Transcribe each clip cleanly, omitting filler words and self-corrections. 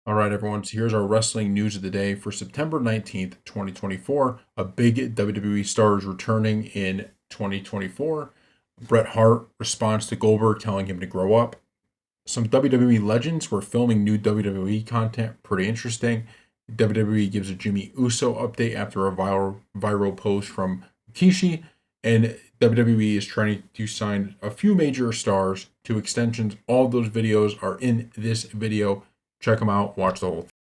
All right, everyone. So here's our wrestling news of the day for September 19th, 2024. A big WWE star is returning in 2024. Bret Hart responds to Goldberg telling him to grow up. Some WWE legends were filming new WWE content. Pretty interesting. WWE gives a Jimmy Uso update after a viral post from Kishi. And WWE is trying to sign a few major stars to extensions. All of those videos are in this video. Check them out. Watch the whole thing.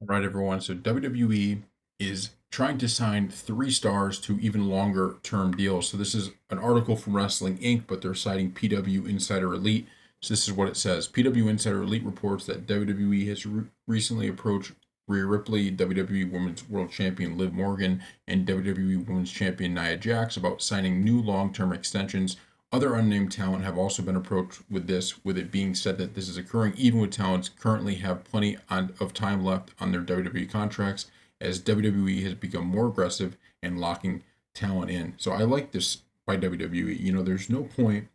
All right, everyone. So WWE is trying to sign 3 stars to even longer term deals. So this is an article from Wrestling Inc., but they're citing PW Insider Elite. So this is what it says. PW Insider Elite reports that WWE has recently approached Rhea Ripley, WWE Women's World Champion Liv Morgan, and WWE Women's Champion Nia Jax about signing new long-term extensions. Other unnamed talent have also been approached with this, with it being said that this is occurring even with talents currently have plenty of time left on their WWE contracts, as WWE has become more aggressive in locking talent in. So I like this by WWE. There's no point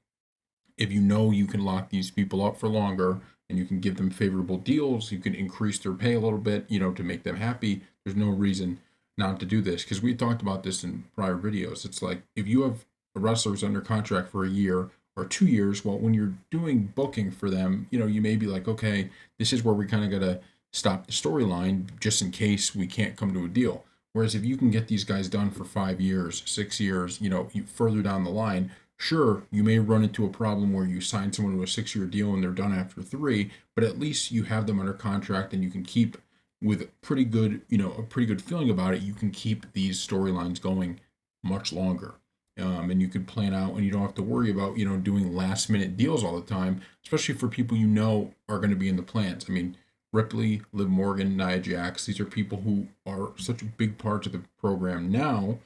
if you can lock these people up for longer and you can give them favorable deals, you can increase their pay a little bit, to make them happy. There's no reason not to do this, because we talked about this in prior videos. It's like if you have a wrestler's under contract for a year or 2 years, well, when you're doing booking for them, you may be like, okay, this is where we kind of got to stop the storyline just in case we can't come to a deal. Whereas if you can get these guys done for 5 years, 6 years, further down the line, sure, you may run into a problem where you sign someone to a 6-year deal and they're done after 3, but at least you have them under contract and you can keep with pretty good, a pretty good feeling about it. You can keep these storylines going much longer. And you could plan out and you don't have to worry about, doing last minute deals all the time, especially for people are going to be in the plans. I mean, Ripley, Liv Morgan, Nia Jax, these are people who are such a big part of the program now,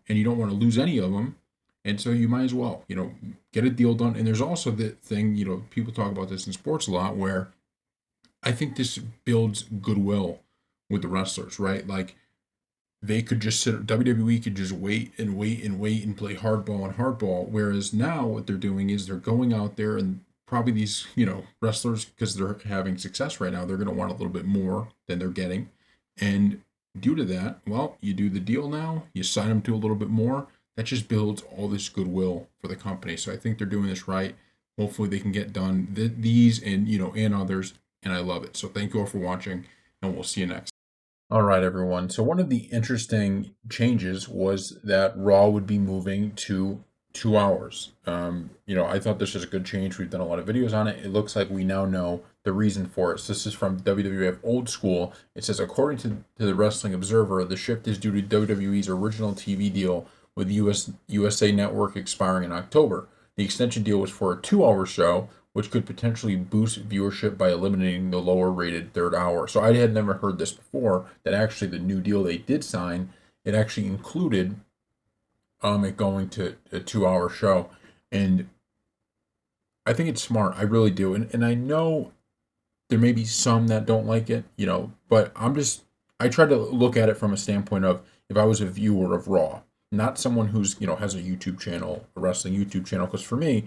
and you don't want to lose any of them. And so you might as well, get a deal done. And there's also the thing, people talk about this in sports a lot, where I think this builds goodwill with the wrestlers, right? Like they could just WWE could just wait and wait and wait and play hardball and hardball. Whereas now what they're doing is they're going out there and probably these, wrestlers, because they're having success right now, they're going to want a little bit more than they're getting. And due to that, well, you do the deal now, you sign them to a little bit more. That just builds all this goodwill for the company. So I think they're doing this right. Hopefully they can get done these and, and others. And I love it. So thank you all for watching, and we'll see you next. All right, everyone. So one of the interesting changes was that Raw would be moving to 2 hours. I thought this was a good change. We've done a lot of videos on it. It looks like we now know the reason for it. So this is from WWF Old School. It says, according to the Wrestling Observer, the shift is due to WWE's original TV deal with USA Network expiring in October. The extension deal was for a 2-hour show, which could potentially boost viewership by eliminating the lower rated third hour. So I had never heard this before, that actually the new deal they did sign, it actually included it going to a 2-hour show. And I think it's smart. I really do. And I know there may be some that don't like it, but I try to look at it from a standpoint of if I was a viewer of Raw, not someone who's, has a YouTube channel, a wrestling YouTube channel, because for me,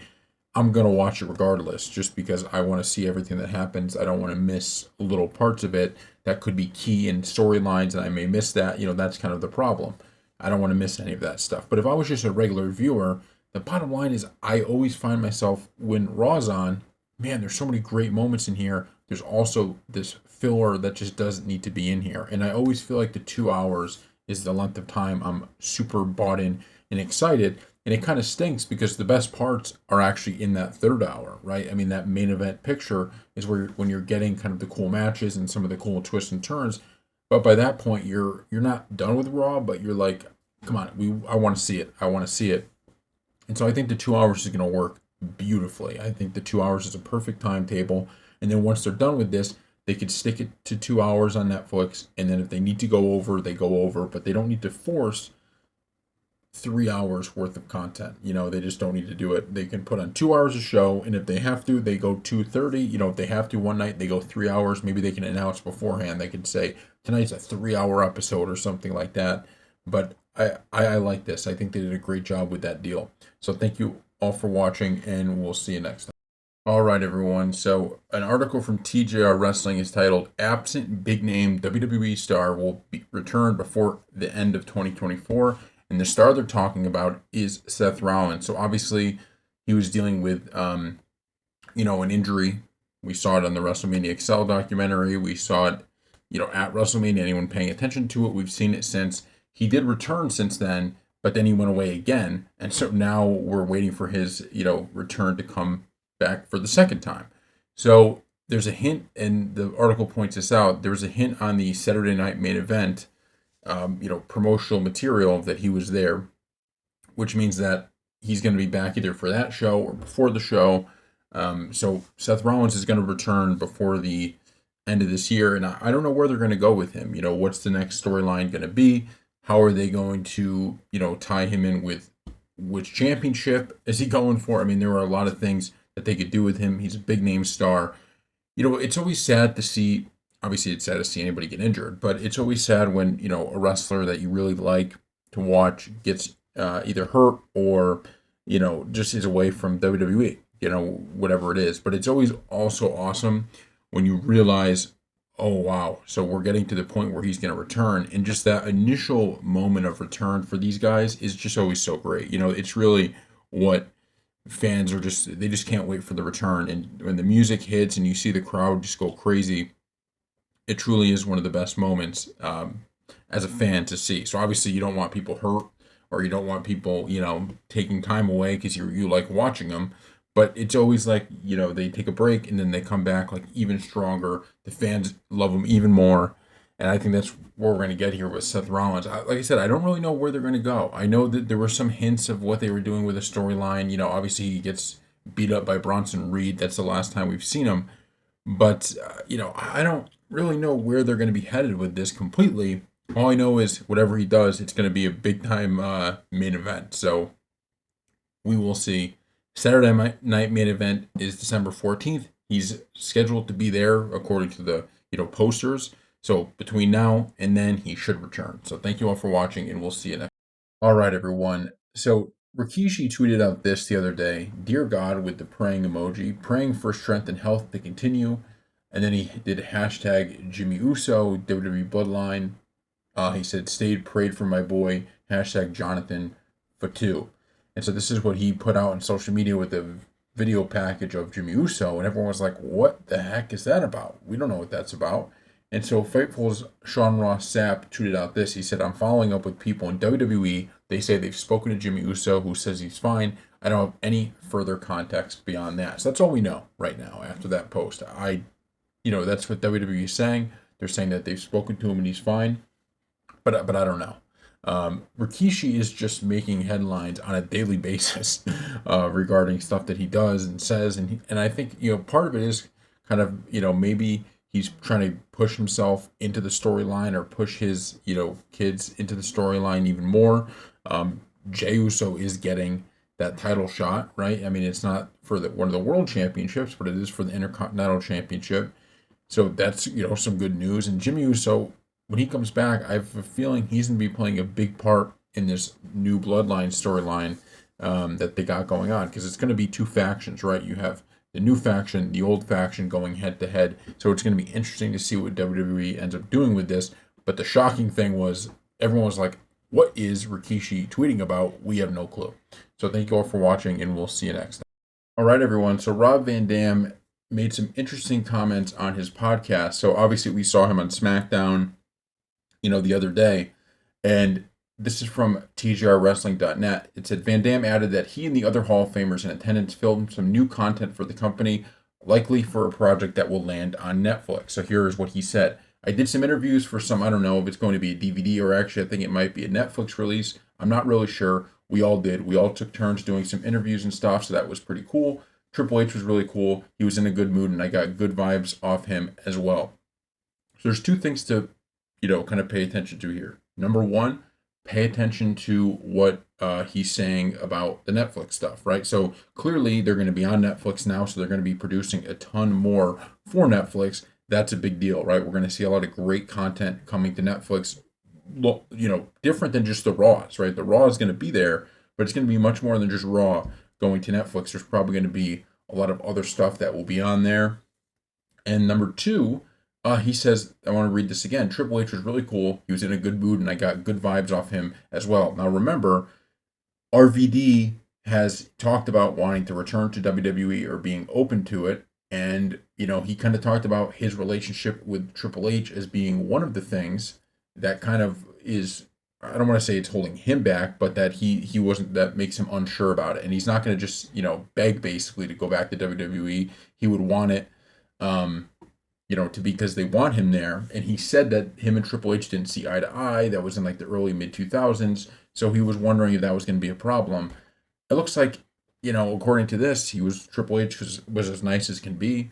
I'm going to watch it regardless, just because I want to see everything that happens. I don't want to miss little parts of it that could be key in storylines, and I may miss that. That's kind of the problem. I don't want to miss any of that stuff. But if I was just a regular viewer, the bottom line is I always find myself, when Raw's on, man, there's so many great moments in here. There's also this filler that just doesn't need to be in here. And I always feel like the 2 hours is the length of time I'm super bought in and excited. And it kind of stinks because the best parts are actually in that third hour, right? I mean, that main event picture is when you're getting kind of the cool matches and some of the cool twists and turns. But by that point, you're not done with Raw, but you're like, come on, I want to see it. I want to see it. And so I think the 2 hours is going to work beautifully. I think the 2 hours is a perfect timetable. And then once they're done with this, they could stick it to 2 hours on Netflix. And then if they need to go over, they go over. But they don't need to force 3 hours worth of content. They just don't need to do it. They can put on 2 hours of show, and if they have to, they go 2:30. If they have to one night, they go 3 hours. Maybe they can announce beforehand. They could say tonight's a 3-hour episode or something like that. But I like this. I think they did a great job with that deal. So thank you all for watching, and we'll see you next time. All right, everyone. So, an article from TJR Wrestling is titled Absent Big Name WWE Star Will Return Before the End of 2024. And the star they're talking about is Seth Rollins. So, obviously, he was dealing with, an injury. We saw it on the WrestleMania Excel documentary. We saw it, at WrestleMania. Anyone paying attention to it, we've seen it since. He did return since then, but then he went away again. And so now we're waiting for his, return to come back for the second time. So there's a hint, and the article points this out. There was a hint on the Saturday Night Main Event, promotional material that he was there, which means that he's going to be back either for that show or before the show. So Seth Rollins is going to return before the end of this year, and I don't know where they're going to go with him. What's the next storyline going to be? How are they going to, tie him in with which championship is he going for? I mean, there are a lot of things that they could do with him. He's a big name star. It's always sad to see. Obviously, it's sad to see anybody get injured, but it's always sad when a wrestler that you really like to watch gets either hurt or just is away from WWE. Whatever it is. But it's always also awesome when you realize, oh wow, so we're getting to the point where he's going to return, and just that initial moment of return for these guys is just always so great. It's really what fans are they just can't wait for the return. And when the music hits and you see the crowd just go crazy, it truly is one of the best moments as a fan to see. So obviously you don't want people hurt, or you don't want people taking time away because you like watching them. But it's always like they take a break and then they come back like even stronger. The fans love them even more. And I think that's what we're going to get here with Seth Rollins. Like I said, I don't really know where they're going to go. I know that there were some hints of what they were doing with the storyline. Obviously he gets beat up by Bronson Reed. That's the last time we've seen him. But, I don't really know where they're going to be headed with this completely. All I know is whatever he does, it's going to be a big time main event. So we will see. Saturday night main event is December 14th. He's scheduled to be there according to the posters. So between now and then, he should return. So thank you all for watching, and we'll see you next. All right, everyone. So Rikishi tweeted out this the other day: "Dear God," with the praying emoji, praying for strength and health to continue. And then he did hashtag Jimmy Uso WWE Bloodline. He said, "Stayed, prayed for my boy." Hashtag Jonathan Fatu. And so this is what he put out on social media with the video package of Jimmy Uso, and everyone was like, "What the heck is that about? We don't know what that's about." And so Fightful's Sean Ross Sapp tweeted out this. He said, "I'm following up with people in WWE. They say they've spoken to Jimmy Uso, who says he's fine. I don't have any further context beyond that." So that's all we know right now after that post. That's what WWE is saying. They're saying that they've spoken to him and he's fine, but I don't know. Rikishi is just making headlines on a daily basis regarding stuff that he does and says, and I think part of it is kind of maybe he's trying to push himself into the storyline or push his kids into the storyline even more. Jey Uso is getting that title shot, right? I mean, it's not for one of the world championships, but it is for the Intercontinental Championship. So that's some good news. And Jimmy Uso, when he comes back, I have a feeling he's going to be playing a big part in this new Bloodline storyline that they got going on, because it's going to be two factions, right? You have the new faction, the old faction going head to head. So it's going to be interesting to see what WWE ends up doing with this. But the shocking thing was everyone was like, "What is Rikishi tweeting about? We have no clue." So thank you all for watching, and we'll see you next time. All right, everyone. So Rob Van Dam made some interesting comments on his podcast. So obviously we saw him on SmackDown the other day. And this is from tgrwrestling.net. It said Van Dam added that he and the other Hall of Famers in attendance filmed some new content for the company, likely for a project that will land on Netflix. So here is what he said. "I did some interviews for some, I don't know if it's going to be a DVD or actually I think it might be a Netflix release. I'm not really sure. We all did. We all took turns doing some interviews and stuff, so that was pretty cool. Triple H was really cool. He was in a good mood, and I got good vibes off him as well." So there's two things to kind of pay attention to here. Number one, pay attention to what he's saying about the Netflix stuff, right? So clearly they're going to be on Netflix now, so they're going to be producing a ton more for Netflix. That's a big deal, right? We're going to see a lot of great content coming to Netflix, different than just the Raws, right? The Raw is going to be there, but it's going to be much more than just Raw going to Netflix. There's probably going to be a lot of other stuff that will be on there. And number two, he says, I want to read this again. Triple H was really cool. He was in a good mood, and I got good vibes off him as well. Now remember, RVD has talked about wanting to return to WWE or being open to it. And, he kind of talked about his relationship with Triple H as being one of the things that kind of is, I don't want to say it's holding him back, but that he wasn't, that makes him unsure about it. And he's not going to just, beg basically to go back to WWE. He would want it, to because they want him there. And he said that him and Triple H didn't see eye to eye. That was in like the early mid 2000s. So he was wondering if that was going to be a problem. It looks like, according to this, Triple H was as nice as can be.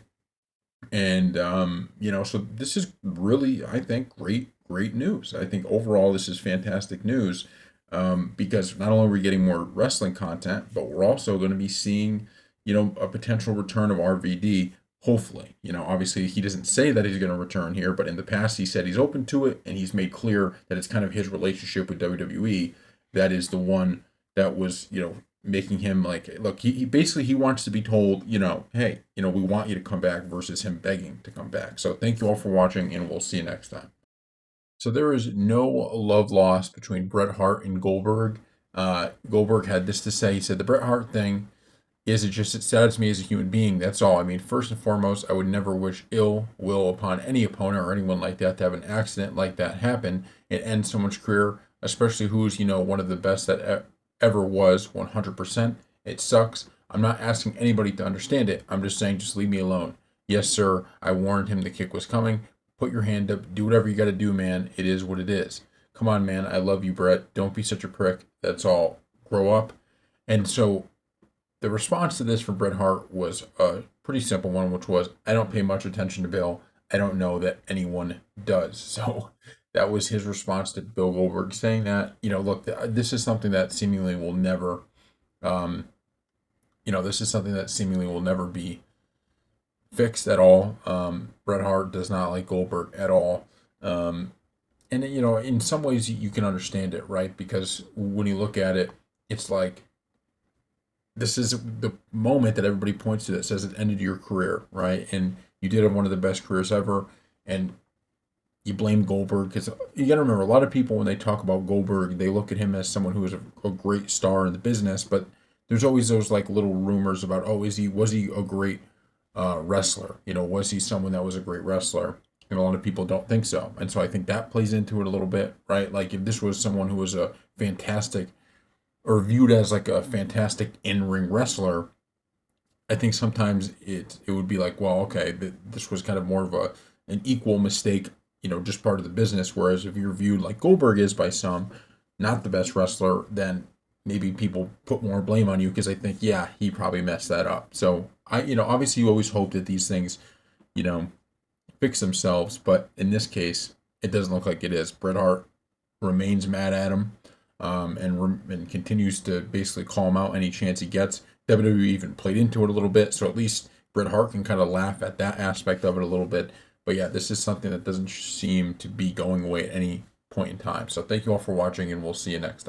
And, so this is really, I think, great news. I think overall this is fantastic news, because not only are we getting more wrestling content, but we're also going to be seeing, a potential return of RVD. Hopefully, obviously he doesn't say that he's going to return here, but in the past he said he's open to it, and he's made clear that it's kind of his relationship with WWE that is the one that was, making him like, look, he basically he wants to be told, hey, we want you to come back versus him begging to come back. So thank you all for watching, and we'll see you next time. So there is no love lost between Bret Hart and Goldberg. Goldberg had this to say. He said, the Bret Hart thing is, it saddens me as a human being. That's all. I mean, first and foremost, I would never wish ill will upon any opponent or anyone like that to have an accident like that happen and end someone's career, especially who's, one of the best that ever was, 100%. It sucks. I'm not asking anybody to understand it. I'm just saying, just leave me alone. Yes, sir. I warned him the kick was coming. Put your hand up. Do whatever you got to do, man. It is what it is. Come on, man. I love you, Bret. Don't be such a prick. That's all. Grow up. And so the response to this from Bret Hart was a pretty simple one, which was, I don't pay much attention to Bill. I don't know that anyone does. So that was his response to Bill Goldberg, saying that, look, this is something that seemingly will never, this is something that seemingly will never be fixed at all. Bret Hart does not like Goldberg at all. And, in some ways you can understand it, right? Because when you look at it, it's like, this is the moment that everybody points to that says it ended your career, right? And you did have one of the best careers ever, and you blame Goldberg because you got to remember, a lot of people when they talk about Goldberg, they look at him as someone who was a great star in the business, but there's always those like little rumors about, oh, was he a great wrestler? Was he someone that was a great wrestler? And a lot of people don't think so, and so I think that plays into it a little bit, right? Like if this was someone who was a fantastic, or viewed as like a fantastic in-ring wrestler, I think sometimes it would be like, well, okay, this was kind of more of an equal mistake, just part of the business. Whereas if you're viewed like Goldberg is by some, not the best wrestler, then maybe people put more blame on you because I think, yeah, he probably messed that up. So obviously you always hope that these things, fix themselves, but in this case, it doesn't look like it is. Bret Hart remains mad at him. And continues to basically call him out any chance he gets. WWE even played into it a little bit, so at least Bret Hart can kind of laugh at that aspect of it a little bit. But yeah, this is something that doesn't seem to be going away at any point in time. So thank you all for watching, and we'll see you next time.